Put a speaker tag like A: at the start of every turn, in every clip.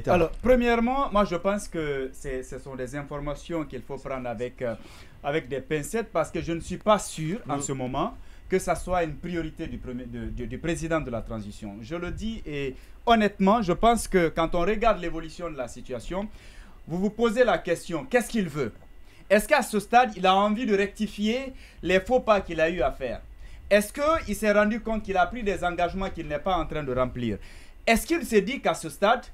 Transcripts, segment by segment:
A: Alors, premièrement, moi je pense que ce sont des informations qu'il faut prendre avec des pincettes parce que je ne suis pas sûr en ce moment que ça soit une priorité du président de la transition. Je le dis et honnêtement, je pense que quand on regarde l'évolution de la situation, vous vous posez la question, qu'est-ce qu'il veut? Est-ce qu'à ce stade, il a envie de rectifier les faux pas qu'il a eu à faire? Est-ce qu'il s'est rendu compte qu'il a pris des engagements qu'il n'est pas en train de remplir? Est-ce qu'il s'est dit qu'à ce stade,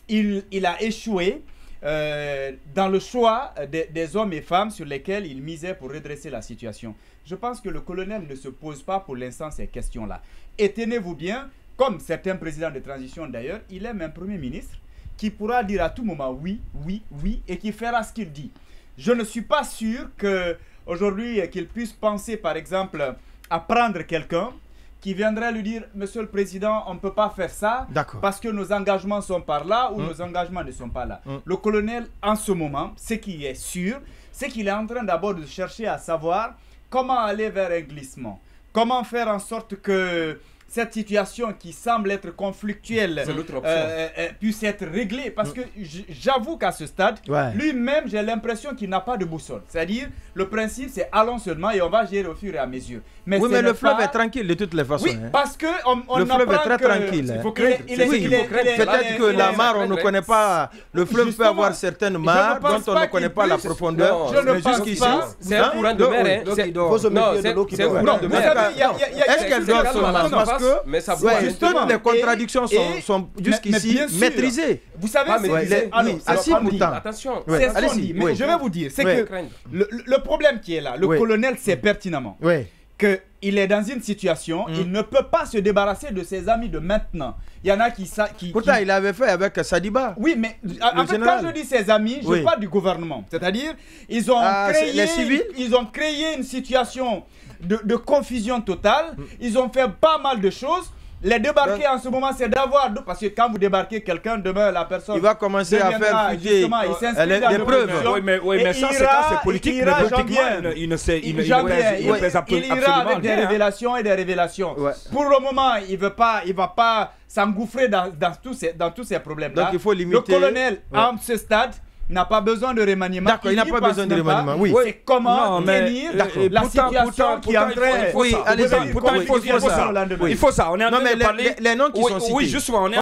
A: il a échoué dans le choix des hommes et femmes sur lesquels il misait pour redresser la situation? Je pense que le colonel ne se pose pas pour l'instant ces questions-là. Et tenez-vous bien, comme certains présidents de transition d'ailleurs, il aime un premier ministre qui pourra dire à tout moment oui, oui, oui, et qui fera ce qu'il dit. Je ne suis pas sûr qu'aujourd'hui qu'il puisse penser par exemple à prendre quelqu'un qui viendrait lui dire « Monsieur le Président, on ne peut pas faire ça parce que nos engagements sont par là ou nos engagements ne sont pas là. » Le colonel, en ce moment, ce qui est sûr, c'est qu'il est en train d'abord de chercher à savoir comment aller vers un glissement. Comment faire en sorte que cette situation qui semble être conflictuelle puisse être réglée. Parce que j'avoue qu'à ce stade, lui-même, j'ai l'impression qu'il n'a pas de boussole. C'est-à-dire, le principe, c'est allons seulement et on va gérer au fur et à mesure.
B: Mais oui, mais le fleuve est tranquille de toutes les façons.
A: Oui, parce que
B: le fleuve est très tranquille. Peut-être que la mare, on ne connaît pas. Le fleuve peut avoir certaines mares dont on ne connaît pas la profondeur.
A: Je ne pense pas.
C: C'est un courant de mer.
B: C'est un courant de mer. Est-ce qu'elle dort seulement? Parce que toutes les contradictions sont jusqu'ici maîtrisées.
A: Vous savez,
B: attention,
A: c'est ce qu'on dit. Mais je vais vous dire, c'est que le problème qui est là, le colonel sait pertinemment qu'il est dans une situation, il ne peut pas se débarrasser de ses amis de maintenant. Il y en a qui...
B: Pourtant, il avait fait avec Sadiba.
A: Oui, mais en fait, quand je dis ses amis, je parle du gouvernement. C'est-à-dire, ils ont créé une situation de confusion totale. Ils ont fait pas mal de choses. Les débarquer en ce moment, c'est d'avoir... Parce que quand vous débarquez quelqu'un, demain, la personne...
B: Il va commencer à faire fuiter des preuves.
D: Oui, mais ça, c'est politique. Mais politiquement, il ne pèse absolument
A: rien. Il ira avec des révélations et des révélations. Pour le moment, il ne va pas s'engouffrer dans tous ces problèmes-là.
B: Donc, il faut limiter...
A: Le colonel, à ce stade, n'a pas besoin de remaniement.
B: D'accord, il n'a pas besoin de remaniement. Oui.
A: C'est comment tenir la situation qui est en train...
B: Oui, allez-y.
D: Il faut ça. On est en train de parler...
B: Les noms qui sont cités.
D: Oui, justement, on est